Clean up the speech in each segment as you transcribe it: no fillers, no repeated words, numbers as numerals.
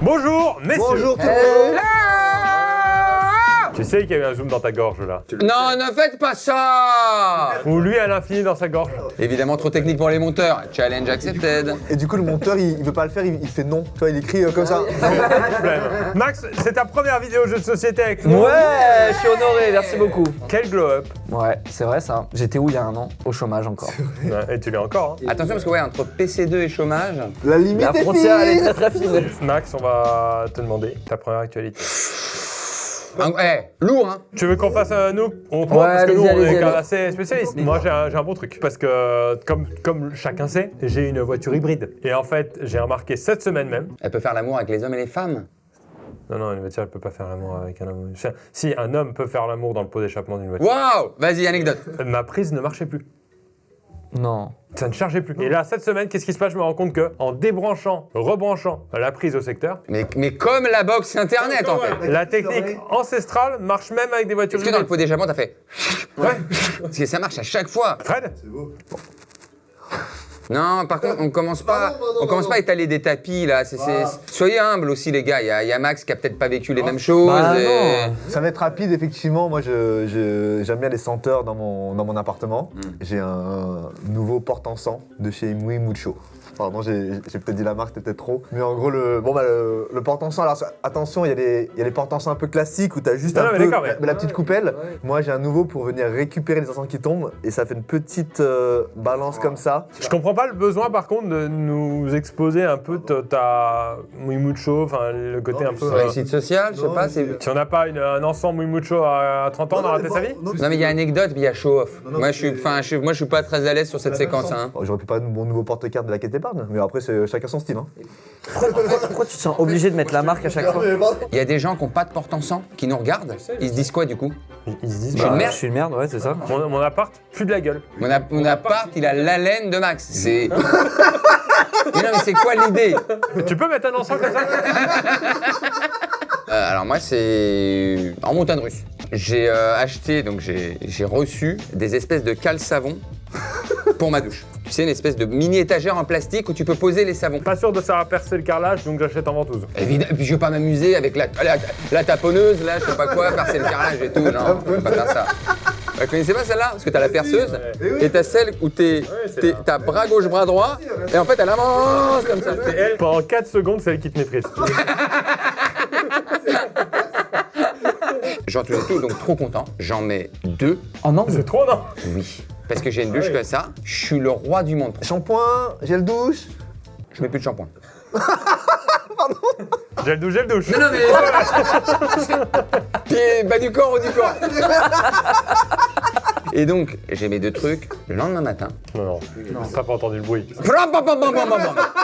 Bonjour, messieurs. Bonjour tout le monde. Tu sais qu'il y a eu un zoom dans ta gorge là. Non, ne faites pas ça. Ou lui à l'infini dans sa gorge. Évidemment trop technique pour les monteurs. Challenge accepted. Et du coup, le monteur, il veut pas le faire, il fait non. Tu vois, il écrit comme ça. Flemme. Max, c'est ta première vidéo jeu de société avec nous. Ouais, je suis honoré, merci beaucoup. Quel glow-up. Ouais, c'est vrai ça. J'étais où il y a un an? Au chômage encore. Ouais, et tu l'es encore. Hein. Attention parce que ouais, entre PC2 et chômage. La limite La est frontière, elle est fine. très très fine. Max, on va te demander ta première actualité. Lourd hein. Tu veux qu'on fasse nous on prend Ouais, parce que nous allez-y, on est allez-y, quand même allez. assez spécialistes. Moi j'ai un bon truc parce que comme chacun sait, j'ai une voiture hybride. Et en fait, j'ai remarqué cette semaine même. Elle peut faire l'amour avec les hommes et les femmes. Non, une voiture elle peut pas faire l'amour avec un homme. Si un homme peut faire l'amour dans le pot d'échappement d'une voiture. Waouh. Vas-y, anecdote. Ma prise ne marchait plus. Non. Ça ne chargeait plus. Et là, cette semaine, qu'est-ce qui se passe? Je me rends compte que en débranchant, rebranchant la prise au secteur, Mais comme la box internet en fait. la technique ancestrale marche même avec des voitures Est-ce que dans le hybrides. pot d'échappement t'as fait. Ouais. Parce que ça marche à chaque fois. Fred? Non, par contre, on commence pas à étaler des tapis là. Soyez humbles aussi les gars. Il y a Max qui a peut-être pas vécu les mêmes choses. Bah et- non. Ça va être rapide, effectivement. Moi, j'aime bien les senteurs dans mon appartement. J'ai un nouveau porte-encens de chez Muy Mucho. Pardon, j'ai peut-être dit la marque, c'était peut-être trop. Mais en gros, le porte-encens, alors attention, il y a les porte-encens un peu classiques où t'as juste Non, un mais peu d'accord, mais- la petite coupelle. Moi, j'ai un nouveau pour venir récupérer les encens qui tombent et ça fait une petite balance comme ça. Je comprends pas le besoin par contre de nous exposer un peu ta muy mucho, enfin le côté un peu. Réussite sociale, je sais pas. Si on n'a pas un ensemble muy mucho à 30 ans, on a raté sa vie? Non mais il y a anecdote, mais il y a show-off. Moi je suis pas très à l'aise sur cette séquence. Hein. Bon, j'aurais pu parler de mon nouveau porte-carte de la Caisse d'épargne, mais après, c'est chacun son style. Hein. Pourquoi tu te sens obligé de mettre la marque à chaque fois? Il y a des gens qui n'ont pas de porte-encens, qui nous regardent. Ils se disent quoi du coup? Ils se disent, Je suis une merde. Je suis une merde, ouais, c'est ça. mon appart, plus de la gueule. Mon appart, il a l'haleine de Max. C'est. Mais non mais c'est quoi l'idée? Tu peux mettre un ensemble comme ça? Alors moi c'est en montagne russe. J'ai acheté, donc j'ai reçu des espèces de cale-savon pour ma douche. Tu sais, une espèce de mini étagère en plastique où tu peux poser les savons. Pas sûr de savoir percer le carrelage, donc j'achète en ventouse. Évidemment, et puis je vais pas m'amuser avec la taponneuse, là, je sais pas quoi, percer le carrelage et tout, non, je vais pas faire ça. Vous connaissez pas celle-là? Parce que t'as la perceuse, et t'as celle où t'as bras gauche, bras droit, et en fait elle avance comme ça. Et elle, pendant 4 secondes, c'est elle qui te maîtrise. J'en touche tout, donc trop content. J'en mets 2, Oh non, C'est trop, non? oui. Parce que j'ai une douche comme ça, je suis le roi du monde. Shampoing, gel douche. Je mets plus de shampoing. Gel douche. Non mais... Pied bas du corps ou du corps? Et donc, j'ai mes 2 trucs le lendemain matin. Non, t'as pas entendu le bruit.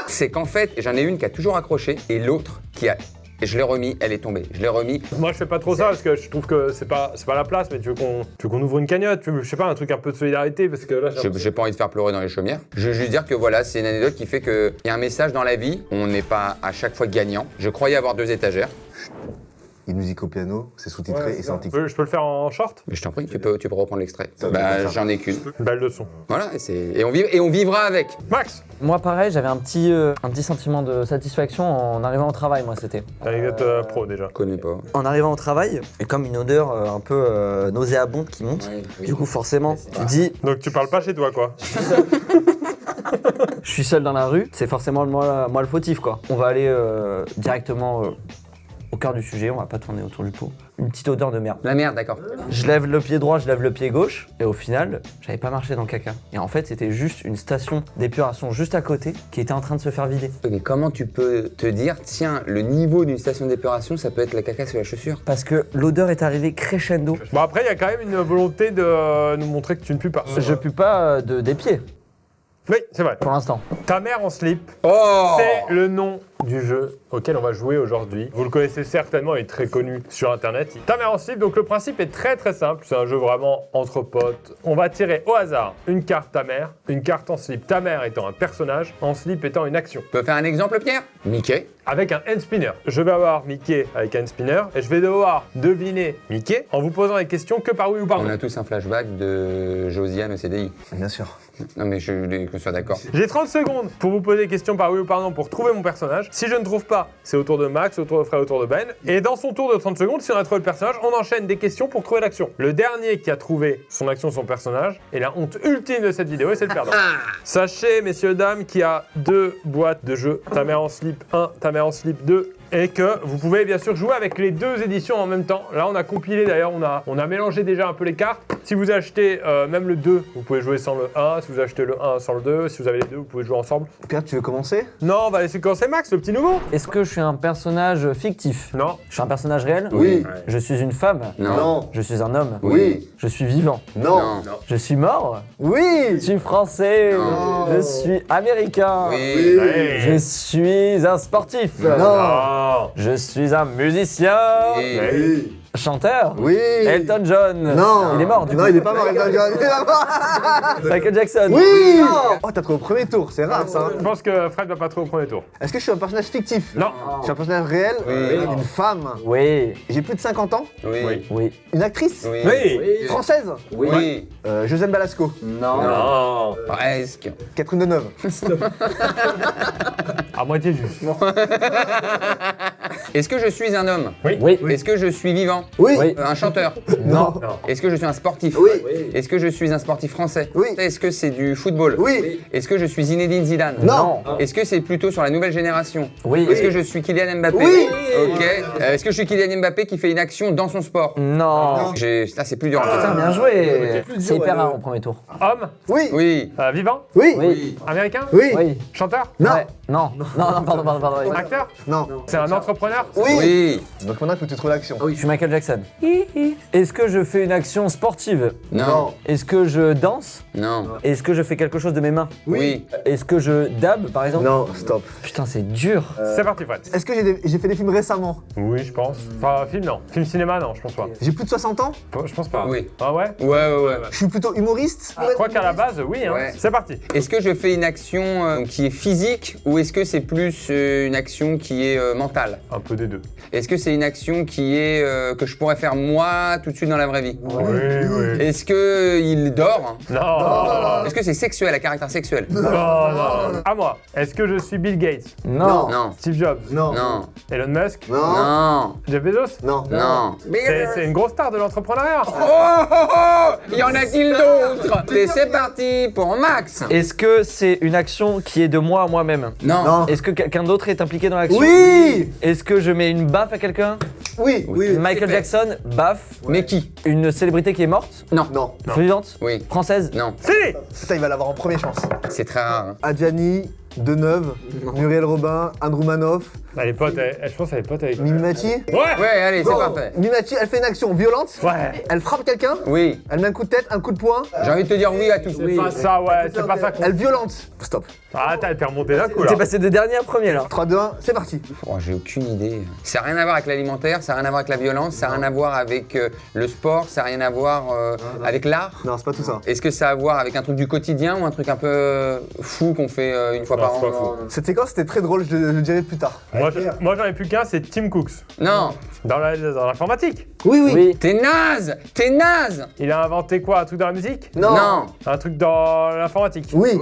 C'est qu'en fait, j'en ai une qui a toujours accroché et l'autre qui a... Et je l'ai remis, elle est tombée. Je l'ai remis. Moi, je fais pas trop ça parce que je trouve que c'est pas la place, mais tu veux qu'on ouvre une cagnotte, je sais pas, un truc un peu de solidarité parce que là, J'ai pas envie de faire pleurer dans les chaumières. Je veux juste dire que voilà, c'est une anecdote qui fait qu'il y a un message dans la vie. On n'est pas à chaque fois gagnant. Je croyais avoir 2 étagères. Il musique au piano, c'est sous-titré et c'est en TikTok. je peux le faire en short? Mais je t'en prie, tu peux reprendre l'extrait. Bah, j'en ai qu'une. Une balle de son. Voilà, et on vivra avec. Max, moi pareil, j'avais un petit sentiment de satisfaction en arrivant au travail, moi c'était. anecdote pro déjà. Je connais pas. En arrivant au travail, et comme une odeur un peu nauséabonde qui monte, du coup forcément, tu dis, Donc tu parles pas chez toi, quoi. je suis seul dans la rue, c'est forcément moi le fautif quoi. On va aller directement au cœur du sujet, on va pas tourner autour du pot. Une petite odeur de merde. La merde, d'accord. Je lève le pied droit, je lève le pied gauche, et au final, j'avais pas marché dans le caca. Et en fait, c'était juste une station d'épuration juste à côté qui était en train de se faire vider. Mais comment tu peux te dire, tiens, le niveau d'une station d'épuration, ça peut être la caca sur la chaussure? Parce que l'odeur est arrivée crescendo. Bon, après, il y a quand même une volonté de nous montrer que tu ne pues pas. Je pue pas des pieds, Oui, c'est vrai. pour l'instant. Ta mère en slip, Oh! c'est le nom du jeu auquel on va jouer aujourd'hui. Vous le connaissez certainement, il est très connu sur internet. Ta mère en slip, donc le principe est très très simple, c'est un jeu vraiment entre potes. On va tirer au hasard une carte ta mère, une carte en slip, ta mère étant un personnage, en slip étant une action. Tu peux faire un exemple, Pierre? Mickey. Avec un hand spinner. Je vais avoir Mickey avec un spinner et je vais devoir deviner Mickey en vous posant des questions que par oui ou par On non. a tous un flashback de Josiane au CDI. Bien sûr. Non mais je voulais qu'on soit d'accord. J'ai 30 secondes pour vous poser des questions par oui ou par non pour trouver mon personnage. Si je ne trouve pas, c'est au tour de Max, au tour de Fred, au tour de Ben. Et dans son tour de 30 secondes, si on a trouvé le personnage, on enchaîne des questions pour trouver l'action. Le dernier qui a trouvé son action, son personnage, est la honte ultime de cette vidéo et c'est le perdant. Sachez, messieurs, dames, qu'il y a 2 boîtes de jeux. Ta mère en slip 1, ta mère en slip 2. Et que vous pouvez bien sûr jouer avec les 2 éditions en même temps. Là, on a compilé d'ailleurs, on a mélangé déjà un peu les cartes. Si vous achetez même le 2, vous pouvez jouer sans le 1. Si vous achetez le 1 sans le 2, si vous avez les 2, vous pouvez jouer ensemble. Pierre, tu veux commencer? Non, on va laisser commencer Max, le petit nouveau. Est-ce que je suis un personnage fictif? Non. Je suis un personnage réel? Oui. Je suis une femme? Non. Je suis un homme? Oui. Je suis vivant? Non. Je suis mort? Oui. Je suis français? Non. Je suis américain? Oui. Je suis un sportif? Non. Je suis un musicien? Oui. Chanteur? Oui. Elton John? Non. Il est mort du Non, coup. il est pas mort, Elton John. Il est pas mort. Michael Jackson? Oui. Oh, t'as trouvé au premier tour, c'est rare ça. Je pense que Fred va pas trop au premier tour. Est-ce que je suis un personnage fictif? Non. Je suis un personnage réel? Oui. Une femme? Oui. J'ai plus de 50 ans? Oui. Oui. Une actrice? Oui. Oui. Française? Oui. Josène Balasco? Non. Presque. Catherine Deneuve? À moitié juste. Est-ce que je suis un homme? Oui. Est-ce que je suis vivant? Oui. Oui. Un chanteur? Non. Est-ce que je suis un sportif? Oui. Est-ce que je suis un sportif français? Oui. Est-ce que c'est du football? Oui. Est-ce que je suis Zinedine Zidane? Non. Est-ce que c'est plutôt sur la nouvelle génération? Oui. Est-ce que je suis Kylian Mbappé? Oui. Ok. Est-ce que je suis Kylian Mbappé qui fait une action dans son sport? Non. Ça c'est plus dur. Putain, bien joué. C'est hyper rare au premier tour. Homme. Oui. Oui. Vivant. Oui. Oui. Américain. Oui. Oui. Chanteur. Non. Ouais. Non. Non, pardon. Acteur. Non. C'est un entrepreneur. Oui. Oui. Donc maintenant, il faut que tu trouves l'action. Je suis Michael Jackson. Est-ce que je fais une action sportive? Non. Est-ce que je danse? Non. Est-ce que je fais quelque chose de mes mains? Oui. Est-ce que je dab par exemple? Non, stop. Putain, c'est dur. C'est parti Fred. Est-ce que j'ai fait des films récemment? Oui, je pense. Enfin, film non. Film cinéma non, je pense pas. J'ai plus de 60 ans? Je pense pas. Oui. Ah ouais. Ouais. Je suis plutôt humoriste? Je crois qu'à la base, oui. Hein. Ouais. C'est parti. Est-ce que je fais une action qui est physique ou est-ce que c'est plus une action qui est mentale? Un peu des deux. Est-ce que c'est une action qui est que je pourrais faire moi tout de suite dans la vraie vie? Oui. Est-ce que il dort? Non. Est-ce que c'est sexuel, à caractère sexuel? Non. À moi. Est-ce que je suis Bill Gates? Non. Non. Steve Jobs? Non. Non. Elon Musk? Non. Non. Jeff Bezos? Non. Non. C'est une grosse star de l'entrepreneuriat. Oh, y en a-t-il d'autres? Et c'est parti pour Max. Est-ce que c'est une action qui est de moi à moi-même? Non. Non. Est-ce que quelqu'un d'autre est impliqué dans l'action? Oui. Est-ce que je mets une baffe à quelqu'un? Oui. Oui. Michael Jackson, baffe. Mais qui? Une célébrité qui est morte? Non. Non. Vivante? Oui. Française? Non. Si. Putain, il va l'avoir en premier, je pense. C'est très rare. hein. Adjani, Deneuve, Muriel Robin, Andrew Manoff, Elle est pote, je pense qu'elle est pote avec. Mimati. Ouais. Ouais, allez, c'est Bon, parfait. Mimati, elle fait une action violente. Ouais. Elle frappe quelqu'un. Oui. Elle met un coup de tête, un coup de poing. J'ai envie de te dire oui à tout. C'est pas ça, ouais. C'est pas ça. Elle violente. Stop. Ah, t'es remonté d'un coup là. T'es passé de dernier à premier là. 3, 2, 1, c'est parti. Oh, j'ai aucune idée. Ça n'a rien à voir avec l'alimentaire, ça n'a rien à voir avec la violence, ça n'a rien à voir avec le sport, ça n'a rien à voir avec l'art. Non, c'est pas tout ça. Est-ce que ça a à voir avec un truc du quotidien ou un truc un peu fou qu'on fait une fois Non, par c'est an? pas fou. Cette séquence, c'était très drôle, je le dirai plus tard. Moi j'en ai plus qu'un, c'est Tim Cooks. Non. Dans l'informatique. Oui, oui. Oui. T'es naze. T'es naze. Il a inventé quoi? Un truc dans la musique? Non. Un truc dans l'informatique? Oui.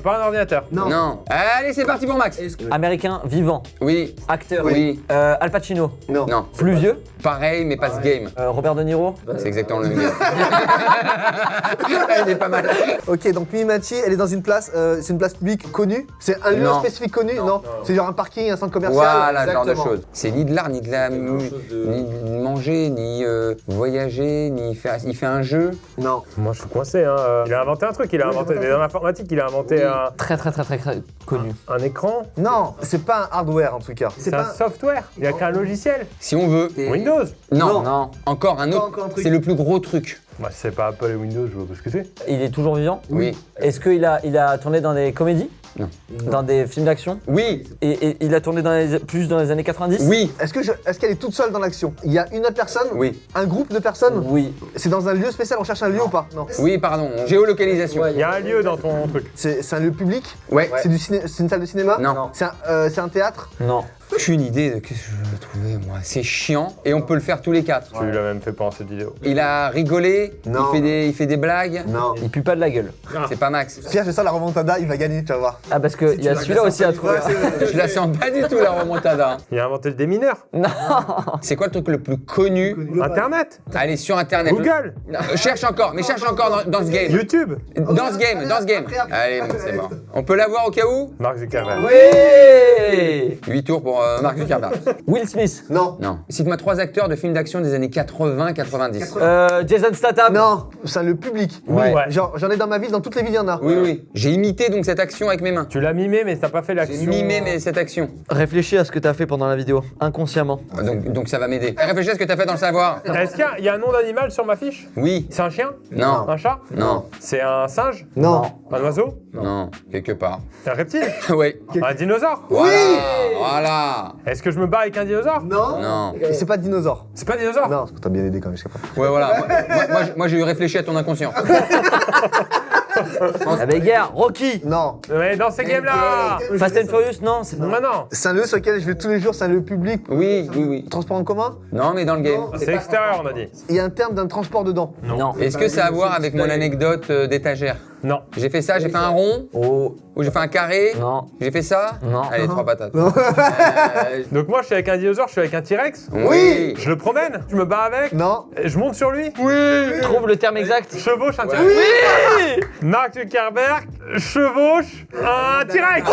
Pas un ordinateur? Non. Non. Allez, c'est parti pour Max. Américain, vivant. Oui. Acteur. Oui. Al Pacino. Non. Non. Plus vieux. Pareil, mais pas ce game. Robert De Niro. C'est exactement le même game. Il est pas mal. Ok, donc Mimati, elle est dans une place, c'est une place publique connue. C'est un lieu Non. spécifique connu? Non. C'est genre un parking, un centre commercial? Voilà, ce genre de Exactement. choses. C'est ni de l'art, ni de la ni de manger, ni voyager, ni faire. Il fait un jeu. Non. Moi je suis coincé, hein. Il a inventé un truc, mais dans l'informatique, il a inventé Très connu. un écran. Non, c'est pas un hardware en tout cas. C'est un software. Il a créé un logiciel. Si on veut. Windows. Non. Non. Encore un autre. Encore un truc. C'est le plus gros truc. Bah, c'est pas Apple et Windows, je vois pas ce que c'est. Il est toujours vivant. Oui. Est-ce qu'il a tourné dans des comédies? Non. Dans des films d'action? Oui. Et il a tourné plus dans les années 90? Oui. Est-ce qu'elle est toute seule dans l'action? Il y a une autre personne? Oui. Un groupe de personnes? Oui. C'est dans un lieu spécial, on cherche un lieu ou pas? Non. Oui, pardon. Géolocalisation. Il y a un lieu dans ton truc. C'est un lieu public? Ouais. C'est une salle de cinéma? Non. C'est un théâtre? Non. Aucune idée de qu'est-ce que je veux trouver, moi. C'est chiant et on peut le faire tous les 4. Tu l'as même fait pendant cette vidéo. Il a rigolé, Non. il fait des blagues. Non. Il pue pas de la gueule. C'est pas Max. Pierre, j'ai ça, la remontada, il va gagner, tu vas voir. Ah, parce qu'il y a celui-là aussi à trouver. Je la sens pas du tout la remontada. Il a inventé le démineur. C'est quoi le truc le plus connu? Internet. Allez sur internet. Google. Non, cherche encore, mais cherche encore dans ce game. YouTube. Dans ce game. Allez, bon, c'est bon. On peut l'avoir au cas où? Mark Zuckerberg. Oui 8 tours pour Mark Zuckerberg. Will Smith. Non. Non. Cite-moi 3 acteurs de films d'action des années 80-90. Jason Statham. Non, c'est le public. Ouais. Genre, j'en ai dans ma ville, dans toutes les villes, il y en a. Oui. J'ai imité donc cette action avec mes mains. Tu l'as mimé, mais t'as pas fait J'ai l'action. mimé cette action. Réfléchis à ce que t'as fait pendant la vidéo, inconsciemment. Donc ça va m'aider. Réfléchis à ce que t'as fait dans le savoir. Est-ce qu'il y a un nom d'animal sur ma fiche? Oui. C'est un chien? Non. Un chat? Non. C'est un singe? Non. Un oiseau? Non. Quelque part. Un reptile? Oui. Un dinosaure? Voilà. Est-ce que je me bats avec un dinosaure? Non. Non. Et c'est pas de dinosaure. C'est pas un dinosaure? Non, parce que t'as bien aidé quand même, je sais pas. Ouais, voilà. Moi, j'ai eu réfléchi à ton inconscient. Ah, bah, gars, Rocky. Non. Mais dans ces games-là! Fast and Furious, non, c'est Non, non. C'est un lieu sur lequel je vais tous les jours, c'est un lieu public. Oui. Transport en commun. Non, mais dans le game. C'est extérieur, on a dit. Il y a un terme d'un transport dedans. Non. Est-ce que ça a à voir avec mon anecdote d'étagère? Non. J'ai fait ça, j'ai fait un rond, Oh, ou j'ai fait un carré, non. j'ai fait ça. Non. Allez, 3 patates. Donc moi, je suis avec un dinosaure, je suis avec un T-Rex. Oui. Je le promène, je me bats avec. Non. Et je monte sur lui. Trouve le terme exact. Je chevauche un T-Rex. Mark Zuckerberg chevauche un T-Rex.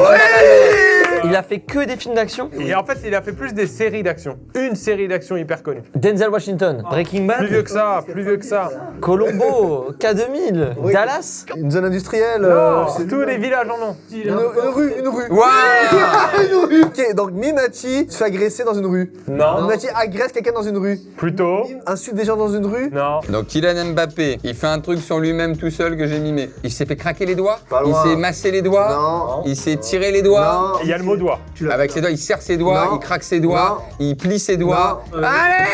Il a fait que des films d'action. Et en fait, il a fait plus des séries d'action. Une série d'action hyper connue. Denzel Washington, Breaking Plus vieux Bad, que ça, plus vieux que ça. Colombo, K2000, Oui. Dallas. Une zone industrielle. Non, c'est- tous les villages en ont. une rue. Ouais. Une rue. Ok, donc Mimati se fait agresser dans une rue. Non. Mimati agresse quelqu'un dans une rue. Plutôt. Insulte des gens dans une rue. Non. Donc Kylian Mbappé, il fait un truc sur lui-même tout seul que j'ai mimé. Il s'est fait craquer les doigts. Pas Il loin. s'est massé les doigts. Non. Il s'est tiré les doigts. Il y a le mot doigt. Avec ses doigts, il serre ses doigts, Non. il craque ses doigts, il plie ses doigts. Non. Allez.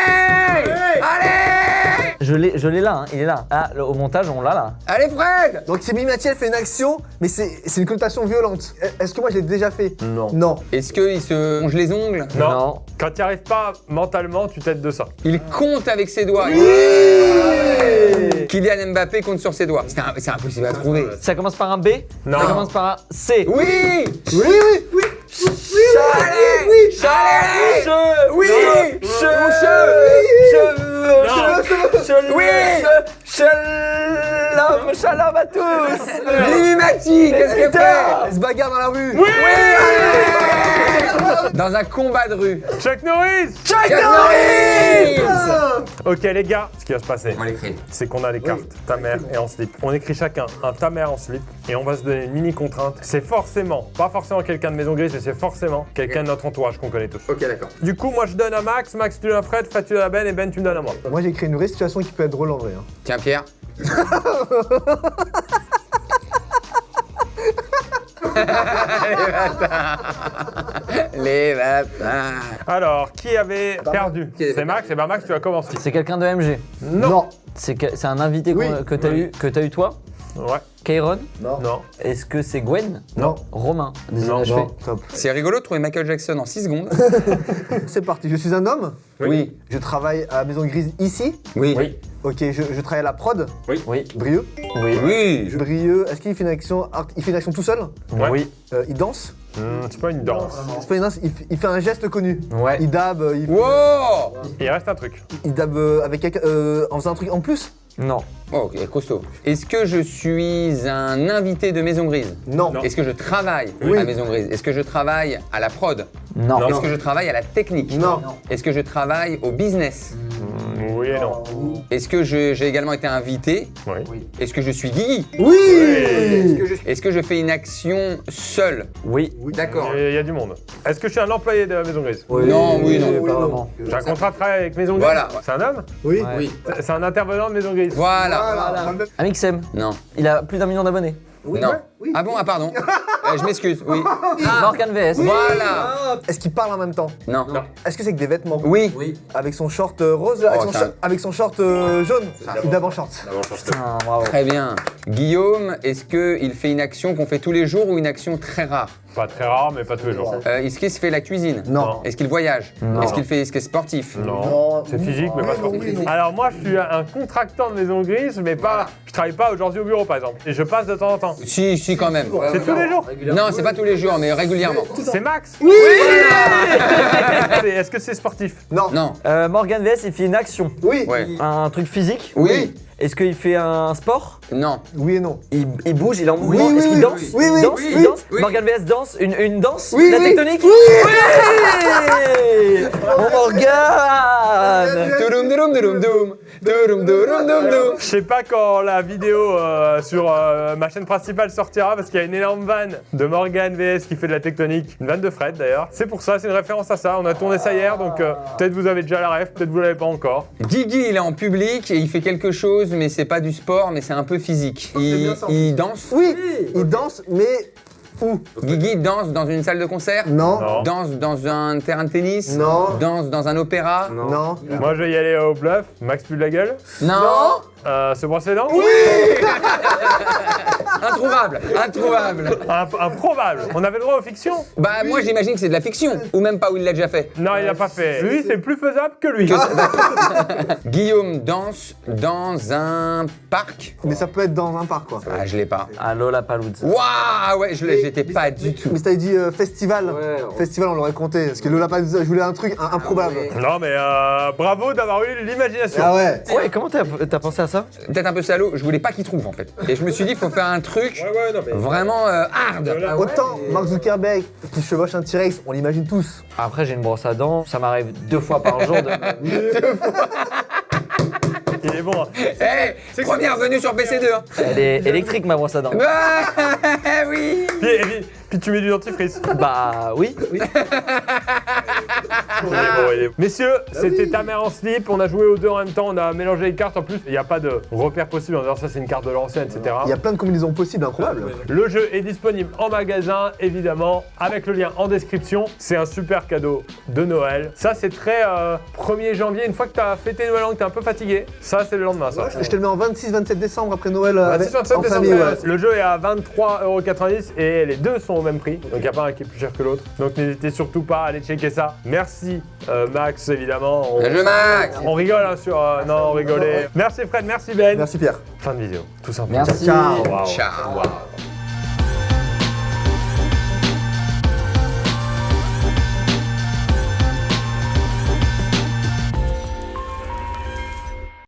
Je l'ai là, hein, il est là. Ah, au montage, on l'a là. Allez Fred. Donc c'est Mimati, elle fait une action, mais c'est une connotation violente. Est-ce que moi je l'ai déjà fait? Non. Non. Est-ce qu'il se ronge les ongles? Non. Non. Quand tu n'y arrives pas mentalement, tu t'aides de ça. Il compte avec ses doigts. Kylian Mbappé compte sur ses doigts. C'est impossible à trouver. Ça commence par un B. Non. Ça commence par un C. Oui. Oui. Shalom à tous. Mimati, qu'est-ce qu'elle fait? Elle se bagarre dans la rue. Dans un combat de rue. Chuck Norris. Chuck Norris. Ok les gars, ce qui va se passer, On l'écrit. c'est qu'on a les cartes ta mère et en slip. On écrit chacun un ta mère en slip et on va se donner une mini contrainte. C'est forcément, pas forcément quelqu'un de Maison Grise, mais c'est forcément quelqu'un de notre entourage qu'on connaît tous. Ok, d'accord. Du coup, moi je donne à Max, Max tu donnes à Fred, Fred tu donnes à Ben et Ben tu me donnes à moi. Moi j'ai créé une vraie situation qui peut être drôle en vrai. Hein. Tiens, Pierre. Les bâtards. Alors, qui avait perdu? Qui avait C'est Max, et ben Max tu vas commencer. C'est quelqu'un de MG. Non. C'est un invité Oui. que t'as eu toi. Ouais. Kairon. Non. Est-ce que c'est Gwen? Non. Romain. Des Non, inachevés. Non, top. C'est rigolo de trouver Michael Jackson en 6 secondes. C'est parti, je suis un homme. Oui. Je travaille à Maison Grise ici. Oui. Oui. Ok, je travaille à la prod. Oui. Brieux. Oui. Oui. Brieux, est-ce qu'il fait une action, il fait une action tout seul? Ouais. Oui. Il danse? C'est pas une danse. C'est pas une danse, il fait un geste connu. Ouais. Il dab, Wow. Il reste un truc. il dab avec quelqu'un, en faisant un truc en plus? Non. Oh, ok, costaud. Est-ce que je suis un invité de Maison Grise? Non. Non. Est-ce que je travaille Oui. à Maison Grise? Est-ce que je travaille à la prod? Non. Non. Est-ce que je travaille à la technique? Non. Est-ce que je travaille au business? Oui et non. Est-ce que j'ai également été invité? Oui. Est-ce que je suis Guigui? Oui. Est-ce que je fais une action seule? Oui. D'accord. Il y a du monde. Est-ce que je suis un employé de la Maison Grise? Non, oui, non. Oui, Pas non. vraiment. J'ai un contrat de travail avec Maison Grise? Voilà. C'est un homme? Oui. Ouais. Oui. C'est un intervenant de Maison Grise? Voilà. Voilà. Amixem. Non. Il a plus d'1 million d'abonnés. Oui. Non. Oui. Ah bon, ah pardon. Je m'excuse, oui. Morgan VS. Voilà. Est-ce qu'il parle en même temps? Non. Est-ce que c'est que des vêtements? Oui. Avec son short rose, là, Oh, avec son short jaune? Il d'avant short. Putain, bravo. Très bien. Guillaume, est-ce qu'il fait une action qu'on fait tous les jours ou une action très rare? Pas très rare, mais pas tous les jours. Est-ce qu'il se fait la cuisine? Non. Est-ce qu'il voyage? Non. Est-ce qu'il est sportif? Non, c'est physique, mais pas sportif. Alors moi, je suis un contractant de maison grise, mais pas. Je travaille pas aujourd'hui au bureau, par exemple. Et je passe de temps en temps. Si, quand même. C'est tous les jours. Non, c'est pas tous les jours, mais régulièrement. C'est Max. Oui. Est-ce que c'est sportif? Non. Non. Morgan VS, il fait une action. Oui. Ouais. Un truc physique. Oui. Est-ce qu'il fait un sport? Non. Oui et non. Il bouge, il est en mouvement. Oui, Est-ce oui, qu'il oui. danse? Oui, oui, Il danse, oui. il danse. Oui. Morgan VS danse, une danse? Oui, La oui. tectonique? Oui. Mon Morgan! Toudoum, toudoum, toudoum, toudoum. Toudoum, toudoum, toudoum, toudoum. Je sais pas quand la vidéo sur ma chaîne principale sortira parce qu'il y a une énorme vanne de Morgan VS qui fait de la tectonique. Une vanne de Fred d'ailleurs. C'est pour ça, c'est une référence à ça. On a tourné ça hier donc peut-être vous avez déjà la ref, peut-être vous l'avez pas encore. Guigui, il est en public et il fait quelque chose, mais c'est pas du sport, mais c'est un peu physique. bien ça. Il danse. Oui. Il danse, mais où? Guigui danse dans une salle de concert. Non. Non. Danse dans un terrain de tennis. Non. Danse dans un opéra. Non. Moi je vais y aller au bluff. Max pue de la gueule. Non. Se brosser les dents. Introuvable. Introuvable. Improbable. On avait le droit aux fictions. Bah moi j'imagine que c'est de la fiction. Ou même pas où il l'a déjà fait. Non, il l'a pas fait. Lui, c'est plus faisable que lui. Guillaume danse dans un parc. Mais ça peut être dans un parc, quoi. Ah je l'ai pas. Ah, Lollapalooza. Waouh ouais, j'étais pas du tout. Mais si t'avais dit festival, festival, on l'aurait compté. Parce que Lollapalooza, je voulais un truc improbable. Non, mais bravo d'avoir eu l'imagination. Ah ouais. Ouais, comment t'as pensé à ça? Peut-être un peu salaud, je voulais pas qu'il trouve en fait. Et je me suis dit, faut faire un truc vraiment hard. Autant Mark Zuckerberg qui chevauche un T-Rex, on l'imagine tous. Après, j'ai une brosse à dents. Ça m'arrive 2 fois par jour de. Il est bon. Hein. Hey, première venue sur PC2. Hein. Elle est électrique, ma brosse à dents. Ah, oui. Puis tu mets du dentifrice. Bah oui. Il est bon, il est bon. Messieurs, c'était ta mère en slip. On a joué aux deux en même temps. On a mélangé les cartes. En plus, il n'y a pas de repère possible en disant ça, c'est une carte de l'ancienne, etc. Il y a plein de combinaisons possibles, improbables. Le jeu est disponible en magasin, évidemment, avec le lien en description. C'est un super cadeau de Noël. Ça, c'est très 1er janvier. Une fois que tu as fêté Noël, que tu es un peu fatigué, ça, c'est le lendemain, ça. Je te le mets en 26-27 décembre après Noël 26-27 en décembre, famille, ouais. Le jeu est à 23,90 € et les deux sont au même prix. Donc il n'y a pas un qui est plus cher que l'autre. Donc n'hésitez surtout pas à aller checker ça. Merci Max, évidemment. Le jeu Max. On rigole hein, sur... non, on rigolait. Merci Fred, merci Ben. Merci Pierre. Fin de vidéo, tout simplement. Merci. Ciao. Wow. Ciao. Wow.